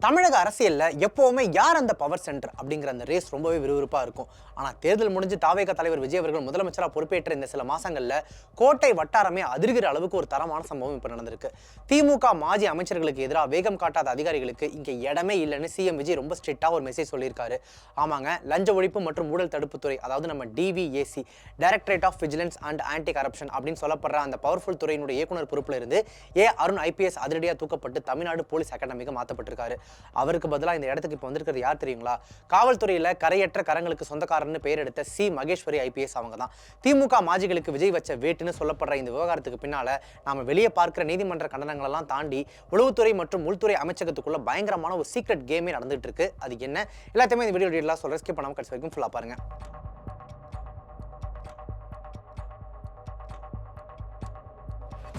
தமிழக அரசியல்ல எப்பவுமே யார் அந்த பவர் சென்டர் அப்படிங்கிற அந்த ரேஸ் ரொம்பவே விறுவிறுப்பா இருக்கும். ஆனா தேர்தல் முடிஞ்சு தாவேக தலைவர் விஜய் அவர்கள் முதலமைச்சரா பொறுப்பேற்ற இந்த சில மாசங்கள்ல கோட்டை வட்டாரமே அதிர்கிற அளவுக்கு ஒரு தரமான சம்பவம் இப்ப நடந்திருக்கு. திமுக மாஜி அமைச்சர்களுக்கு எதிராக வேகம் காட்டாத அதிகாரிகளுக்கு இங்க இடமே இல்லைன்னு சிஎம் விஜய் ரொம்ப ஸ்ட்ரிக்டா ஒரு மெசேஜ் சொல்லியிருக்காரு. ஆமாங்க, லஞ்ச ஒழிப்பு மற்றும் ஊழல் தடுப்புத்துறை, அதாவது நம்ம DVAC, directorate of vigilance and anti corruption அப்படின்னு சொல்லப்படுற அந்த பவர்ஃபுல் துறையினுடைய இயக்குனர் பொறுப்புல இருந்து அருண் ஐபிஎஸ் அதிரடியா தூக்கப்பட்டு தமிழ்நாடு போலீஸ் அகாடமிக்கு மாற்றப்பட்டிருக்காரு. அவருக்கு பதிலாக இந்த இடத்துக்கு இப்போ வந்திருக்கிறது யார் தெரியுங்களா? காவல்துறையில கரையற்ற கரங்களுக்கு சொந்தக்காரன்னு பெயர் எடுத்த சி மகேஸ்வரி ஐபிஎஸ் அவங்க தான். திமுக மாஜிகளுக்கு விஜய் வச்ச வேட்டுன்னு சொல்லப்படுற இந்த விவகாரத்துக்கு பின்னால நாம வெளியே பார்க்கிற நீதிமன்ற கண்டனங்கள் எல்லாம் தாண்டி உளவுத்துறை மற்றும் உள்துறை அமைச்சகத்துக்குள்ள பயங்கரமான ஒரு சீக்ரெட் கேமே நடந்துட்டு இருக்கு. அது என்ன எல்லாத்தையுமே இந்த வீடியோ டீட்டெயிலா சொல்றேன். ஸ்கிப் பண்ணாம கடைசி வரைக்கும் ஃபுல்லா பாருங்க.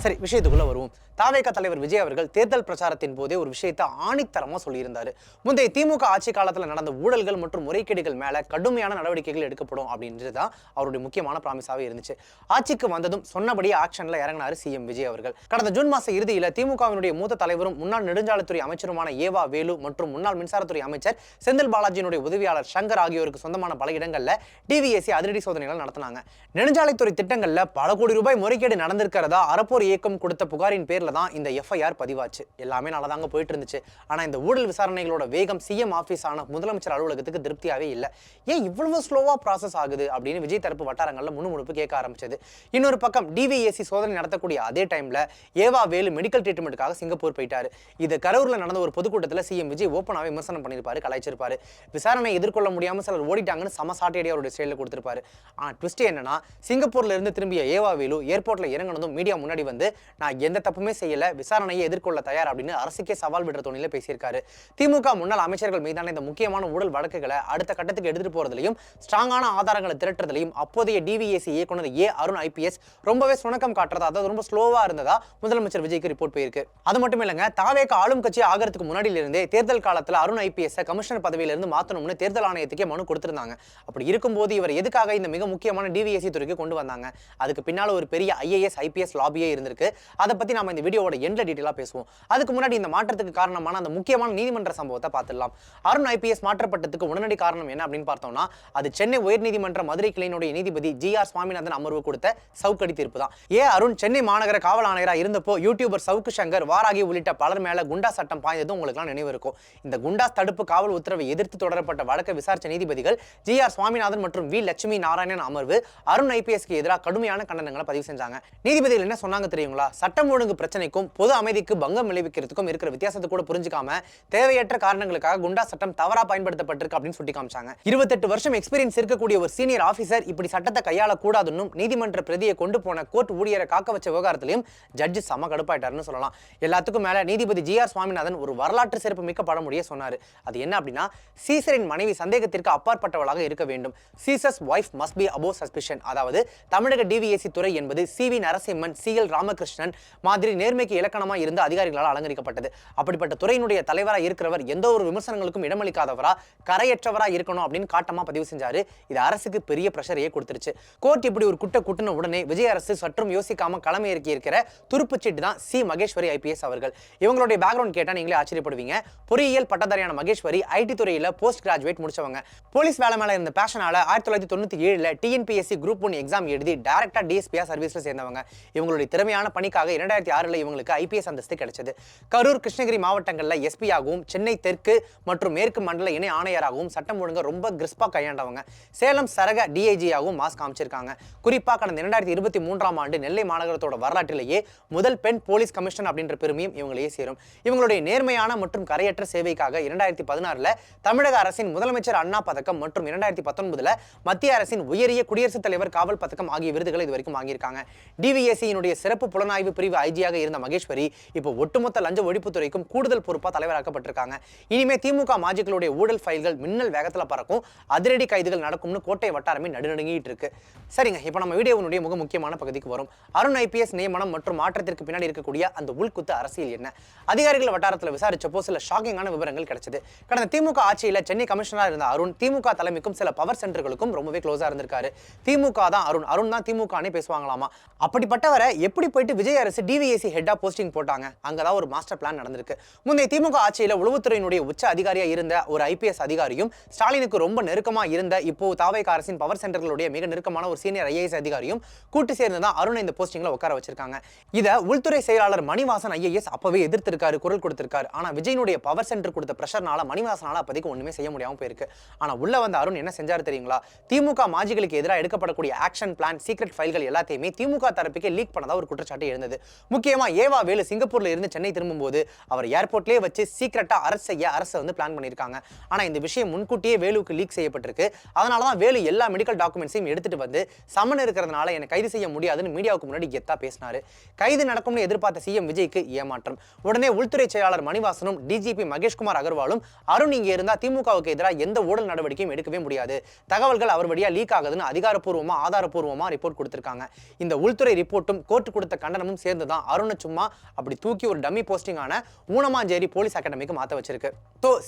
சரி, விஷயத்துக்குள்ள வருவோம். தாவேக தலைவர் விஜய் அவர்கள் தேர்தல் பிரச்சாரத்தின் போதே ஒரு விஷயத்தை ஆணித்தரமா சொல்லியிருந்தாரு. முந்தைய திமுக ஆட்சி காலத்தில் நடந்த ஊழல்கள் மற்றும் முறைகேடுகள் மேல கடுமையான நடவடிக்கைகள் எடுக்கப்படும் அப்படின்றதுதான் அவருடைய முக்கியமான பிராமிஸாவே இருந்துச்சு. ஆட்சிக்கு வந்ததும் சொன்னபடி ஆக்ஷன்ல இறங்கினாரு சிஎம் விஜய் அவர்கள். கடந்த ஜூன் மாச இறுதியில திமுகவினுடைய மூத்த தலைவரும் முன்னாள் நெடுஞ்சாலைத்துறை அமைச்சருமான ஏவா வேலு மற்றும் முன்னாள் மின்சாரத்துறை அமைச்சர் செந்தில் பாலாஜியினுடைய உதவியாளர் சங்கர் ஆகியோருக்கு சொந்தமான பல இடங்கள்ல டிவிஎஸ்சி அதிரடி சோதனைகள் நடத்தினாங்க. நெடுஞ்சாலைத்துறை திட்டங்கள்ல பல கோடி ரூபாய் முறைகேடு நடந்திருக்கிறதா அறப்போர் இயக்கம் கொடுத்த புகாரின் பேர்ல தான் இந்த எஃப்ஐஆர் பதிவாச்சு. எல்லாமே நல்லதாங்க போயிட்டு இருந்துச்சு. ஆனா இந்த ஊழல் விசாரணைகளோட வேகம் சிஎம் ஆபீஸ் ஆன முதலமைச்சர் அலுவலகத்துக்கு திருப்தியாவே இல்லை. ஏன் இவ்வளவு ஸ்லோவா ப்ராசஸ் ஆகுது அப்படின்னு விஜய் தரப்பு வட்டாரங்கள்ல முணுமுணுப்பு கேட்க ஆரம்பிச்சது. இன்னொரு பக்கம் டிவிஎஸ்சி சோதனை நடத்தக்கூடிய அதே டைம்ல ஏவா வேலு மெடிக்கல் ட்ரீட்மெண்ட்டுக்காக சிங்கப்பூர் போயிட்டாரு. இது கரூர்ல நடந்த ஒரு பொதுக்கூட்டத்தில் சிஎம் விஜய் ஓப்பனாவே விமர்சனம் பண்ணிருப்பாரு, கலாய்ச்சிருப்பாரு. விசாரணை எதிர்கொள்ள முடியாம சிலர் ஓடிட்டாங்கன்னு சம சாட்டையடி அவருடைய ஸ்டைல கொடுத்திருப்பாரு. ஆனா ட்விஸ்ட் என்னன்னா, சிங்கப்பூர்ல இருந்து திரும்பிய ஏவா வேலு ஏர்போர்ட்ல இறங்கினதும் மீடியா முன்னாடி வந்து நான் எந்த தப்புமே செய்யல, விசாரணையை எதிர்கொள்ள தயார் அப்படின்னு அரசுக்கே சவால் விடுற தோணில பேசியிருக்காரு. திமுக முன்னாள் அமைச்சர்கள் மீதான இந்த முக்கியமான ஊழல் வழக்குகளை அடுத்த கட்டத்துக்கு எடுத்துட்டு போறதுலையும் ஸ்ட்ராங்கான ஆதாரங்களை திரட்டுறதுலையும் அப்போதைய டிவிஎஸ்சி இயக்குனர் அருண் ஐபிஎஸ் ரொம்பவே சுணக்கம் காட்டுறதா, அதாவது ரொம்ப ஸ்லோவா இருந்ததா முதலமைச்சர் விஜய்க்கு ரிப்போர்ட் போயிருக்கு. அது மட்டும் இல்லைங்க, தாவேக ஆளும் கட்சி ஆகிறதுக்கு முன்னாடியில இருந்தே தேர்தல் காலத்துல அருண் ஐபிஎஸ் கமிஷனர் பதவியில இருந்து மாத்தணும்னு தேர்தல் ஆணையத்துக்கே மனு கொடுத்திருந்தாங்க. அப்படி இருக்கும்போது இவர் எதுக்காக இந்த மிக முக்கியமான டிவிஎஸ்சி துறைக்கு கொண்டு வந்தாங்க? அதுக்கு பின்னால ஒரு பெரிய ஐஏஎஸ் ஐபிஎஸ் லாபியே இருந்திருக்கு. அதை பத்தி நாம இந்த வீடியோவோட எண்ட்ல டீடைலா பேசுவோம். அதுக்கு முன்னாடி இந்த மாற்றத்துக்கு காரணமான அந்த முக்கியமான நீதிமன்ற சம்பவத்தை பார்த்துடலாம். அருண் ஐபிஎஸ் மாற்றப்பட்டதுக்கு உடனடி காரணம் என்ன அப்படின்னு பார்த்தோம்னா, அது சென்னை உயர்நீதிமன்ற மதுரை கிளையினுடைய நீதிபதி ஜி.ஆர். சுவாமிநாதன் அமர்வு கொடுத்த சவுக்கடி தீர்ப்பு தான். அருண் சென்னை மாநகர காவல் ஆணையராக இருந்தப்போ யூடியூபர் சவுக்கு சங்கர், வாராகி உள்ளிட்ட பலர் மேல குண்டா சட்டம் பாய்ந்தது உங்களுக்கு நினைவு இருக்கும். இந்த குண்டாஸ் தடுப்பு காவல் உத்தரவை எதிர்த்து தொடரப்பட்ட வழக்கை விசாரித்த நீதிபதிகள் ஜி.ஆர். சுவாமிநாதன் மற்றும் வி. லட்சுமி நாராயணன் அமர்வு அருண் ஐபிஎஸ்க்கு எதிராக கடுமையான கண்டனங்களை பதிவு செஞ்சாங்க. நீதிபதிகள் என்ன சொன்னாங்க தெரியுங்களா? சட்டம் ஒழுங்கு பிரச்சனைக்கும் பொது அமைதிக்கு பங்கம் விளைவிக்கிறதுக்கும் இருக்கிற வித்தியாசத்தை கூட புரிஞ்சுக்காம தேவையற்ற காரணங்களுக்காக குண்டா சட்டம் தவறா பயன்படுத்தப்பட்டிருக்கு அப்படின்னு சுட்டி காமிச்சாங்க. 28 வருஷம் எக்ஸ்பீரியன்ஸ் இருக்கக்கூடிய ஒரு சீனியர் ஆபீசர் இப்படி சட்டத்தை கையாள கூடாதுன்னு நீதிமன்ற பிரதியை கொண்டு போன கோர்ட் ஊழியரை காக்க வச்ச விவகாரத்திலையும் ஜட்ஜி சம கடுப்பாயிட்டாருன்னு சொல்லலாம். எல்லாத்துக்கும் மேல நீதிபதி ஜி.ஆர். சுவாமிநாதன் ஒரு வரலாற்று சிறப்பு மிக்க பழமொழியை சொன்னாரு. அது என்ன அப்படின்னா, சீசரின் மனைவி சந்தேகத்திற்கு அப்பாற்பட்டவளாக இருக்க வேண்டும். Scissors wife must be above suspicion. அதாவது தமிழக டிவிஎஸ்சி துறை என்பது சி.வி. நரசிம்மன், சி.எல். ராமகிருஷ்ணன் மாதிரி நேர்மைக்கு இலக்கணமா இருந்த அதிகாரிகளால் அலங்கரிக்கப்பட்டது. அப்படிப்பட்ட துறையினுடைய தலைவரா இருக்கிறவர் எந்த ஒரு விமர்சனங்களுக்கும் இடமளிக்காதவரா, கரையற்றவரா இருக்கணும் அப்படின்னு காட்டமா பதிவு செஞ்சாரு. இது அரசுக்கு பெரிய பிரஷரையே கொடுத்துருச்சு. கோர்ட் இப்படி ஒரு குட்டின உடனே விஜய் அரசு சற்றும் யோசிக்காம களமை இறக்கி இருக்கிற துருப்பு சீட்டு தான் சி மகேஸ்வரி ஐபிஎஸ் அவர்கள். இவங்களுடைய பேக்ரவுண்ட் கேட்டா நீங்களே ஆச்சரியப்படுவீங்க. பொறியியல் பட்டதாரியான மகேஸ்வரி ஐடி துறையில போஸ்ட் கிராஜுவேட் முடிச்சவங்க. போலீஸ் வேலை மேல இருந்த பேஷனால 1997 டிஎன்பிஎஸ்சி குரூப் 1 எக்ஸாம் எழுதி டைரக்டா டிஎஸ்பியா சர்வீஸ்ல சேர்ந்தவங்க. இவங்களுடைய திறமையான பணிக்காக 2006 இவங்களுக்கு ஐபிஎஸ் அந்தஸ்து கிடைச்சது. கரூர், கிருஷ்ணகிரி மாவட்டங்கள்ல எஸ்பி ஆகவும், சென்னை தெற்கு மற்றும் மேற்கு மண்டல இணை ஆணையராகவும் சட்டம் ஒழுங்க ரொம்ப கிறிஸ்பா கையாண்டவங்க. சேலம் சரக டிஐஜி ஆகவும் மாஸ் காமிச்சிருக்காங்க. குறிப்பா கடந்த 2023ஆம் ஆண்டு நெல்லை மாநகரத்தோட வரலாற்றிலேயே முதல் பெண் போலீஸ் கமிஷனர் அப்படின்ற பெருமையும் இவங்களையே சேரும். இவங்களுடைய நேர்மையான மற்றும் கரையற்ற சேவைக்காக 2016 தமிழக அரசின் முதலமைச்சர் அண்ணா பதக்கம் மற்றும் 2019 மத்திய அரசின் உயரிய குடியரசுத் தலைவர் காவல் பதக்கம் ஆகிய விருதுகளை இதுவரைக்கும் வாங்கியிருக்காங்க. டிவிஎஸ்சியினுடைய சிறப்பு புலனாய்வு பிரிவு ஐஜியாக இருந்த மகேஸ்வரி இப்போ ஒட்டுமொத்த லஞ்ச ஒழிப்புத்துறைக்கும் கூடுதல் பொறுப்பா தலைவராக்கப்பட்டிருக்காங்க. இனிமே திமுக மாஜிகளுடைய ஊழல் ஃபைல்கள் மின்னல் வேகத்துல பறக்கும், அதிரடி கைதுகள் நடக்கும்னு கோட்டை வட்டாரமே நடுநடுங்கிட்டு இருக்கு. சரிங்க, இப்போ நம்ம வீடியோவினுடைய மிக முக்கியமான பகுதிக்கு வரும். அருண் ஐபிஎஸ் நியமனம் மற்றும் மாற்றத்திற்கு பின்னாடி இருக்கக்கூடிய அந்த உள்குத்து அரசியல் என்ன? அதிகாரிகள் வட்டாரத்தில் விசாரிச்சப்போ சில ஷாக்கிங்கான விவரங்கள் கிடைச்சது. கடந்த திமுக ஆட்சியில சென்னை கமிஷனரா இருந்த அருண் திமுக தலைமைக்கும் சில பவர் சென்டர்களுக்கும் ரொம்பவே க்ளோஸா இருந்திருக்காரு. திமுக தான் அருண் தான் திமுகனே பேசுவாங்களாமா. அப்படிப்பட்டவரை எப்படி போயிட்டு விஜய் அரசு டிவிஎஸ்சி ஹெட்டா போஸ்டிங் போட்டாங்க. அங்கதான் ஒரு மாஸ்டர் பிளான் நடந்திருக்கு. முந்தைய திமுக ஆட்சியில உளவுத்துறையினுடைய உச்ச அதிகாரியா இருந்த ஒரு ஐபிஎஸ் அதிகாரியும் ஸ்டாலினுக்கு ரொம்ப நெருக்கமா இருந்த இப்போ தாவேகா அரசின் பவர் சென்டர்களுடைய மிக நெருக்கமான ஒரு சீனியர் ஐஏஎஸ் அதிகாரியும் கூட்டு சேர்ந்து தான் அருணை இந்த போஸ்டிங்ல உட்கார வச்சிருக்காங்க. இத உள்துறை செயலாளர் மணிவாசன் ஐஏஎஸ் அப்பவே எதிர்த்திருக்காரு, குரல் கொடுத்திருக்காரு. ஆனா விஜயனுடைய பவர் சென்டர் கொடுத்த பிரஷர்னால மணிவாசனால அப்போதைக்கு ஒண்ணுமே செய்ய முடியாம போயிருக்கு. ஆனா உள்ள வந்த அருண் என்ன செஞ்சாரு தெரியுங்களா? திமுக மாஜிகளுக்கு எதிராக எடுக்கப்படக்கூடிய ஆக்ஷன் பிளான், சீக்ரெட் ஃபைல்கள் எல்லாத்தையுமே திமுக தரப்புக்கே லீக் பண்ணதா ஒரு குற்றச்சாட்டு எழுந்தது. முக்கியமா ஏவா வேலு சிங்கப்பூர்ல இருந்து சென்னை திரும்பும்போது அவர் ஏர்போர்ட்லயே வச்சு சீக்ரெட்டா அரெஸ்ட் செய்ய அரசு பிளான் பண்ணிருக்காங்க. ஆனா இந்த விஷயம் முன்கூட்டியே வேலுக்கு லீக் செய்யப்பட்டிருக்கு. அதனாலதான் வேலு எல்லா மெடிக்கல் டாக்குமெண்ட்ஸையும் எடுத்துட்டு வந்து சமன் இருக்கிறதுனால என்னை கைது செய்ய முடியாதுன்னு மீடியாவுக்கு முன்னாடி கெத்தா பேசினாரு. கைது நடக்கும்னு எதிர்பார்த்த சிஎம் விஜய்க்கு ஏமாற்றம். உடனே உள்துறை செயலாளர் மணிவாசனும் டிஜிபி மகேஷ்குமார் அகர்வாலும் அருண் இங்க இருந்தா திமுகவுக்கு எதிராக எந்த ஊழல் நடவடிக்கையும் எடுக்கவே முடியாது, தகவல்கள் அவர் வழியா லீக் ஆகுதுன்னு அதிகாரப்பூர்வமா ஆதாரப்பூர்வமா ரிப்போர்ட் கொடுத்திருக்காங்க. இந்த உள்துறை ரிப்போர்ட்டும் கோர்ட் கொடுத்த கண்டனமும் சேர்ந்துதான் அருணை சும்மா அப்படி தூக்கி ஒரு டம்மி போஸ்டிங்கான ஊனமாஞ்சேரி போலீஸ் அகாடமிக்கு மாத்த வச்சிருக்கு.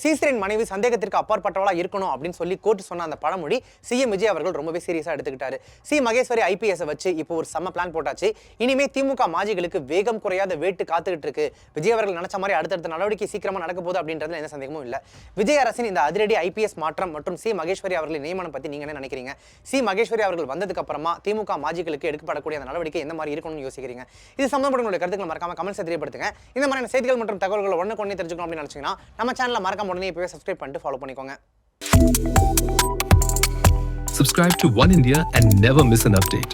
சீசரின் மனைவி சந்தேகத்திற்கு அப்பாற்பட்டவளா இருக்கணும் அப்படின்னு சொல்லி கோர்ட் சொன்ன அந்த பழமொழி சிஎம் விஜய் அவர்கள் ரொம்பவே சீரியஸா எடுத்துக்கிட்டாரு. சி மகேஸ்வரி ஐபிஎஸ் வச்சு இப்போ ஒரு செம்ம பிளான் போட்டாச்சு. இனிமே திமுக மாஜிகளுக்கு வேகம் குறையாத வேட்டு காத்துக்கிட்டு இருக்கு. விஜய் அவர்கள் நினைச்ச மாதிரி அடுத்தடுத்த நடவடிக்கை சீக்கிரமா நடக்க போகுது அப்படின்றதுல எந்த சந்தேகமும் இல்ல. விஜய் அரசின் இந்த அதிரடி ஐபிஎஸ் மாற்றம் மற்றும் சி மகேஸ்வரி அவர்களின் நியமனம் பத்தி நீங்க என்ன நினைக்கிறீங்க? சி மகேஸ்வரி அவர்கள் வந்ததுக்கு அப்புறமா திமுக மாஜிகளுக்கு எடுக்கப்படக்கூடிய அந்த நடவடிக்கை எந்த மாதிரி இருக்கணும்னு யோசிக்கிறீங்க? இது சம்பந்தப்பட்ட உங்களுடைய கருத்துக்களை மறக்காம கமெண்ட்ஸ் தெரியப்படுத்துங்க. இந்த மாதிரியான செய்திகள் மற்றும் தகவல்களை உடனே தெரிஞ்சுக்கணும் அப்படின்னு நினைச்சீங்கன்னா நம்ம சேனலை மறக்காம உடனே இப்பவே சப்ஸ்கிரைப் பண்ணிட்டு ஃபாலோ பண்ணிக்கோங்க. Subscribe to One India and never miss an update.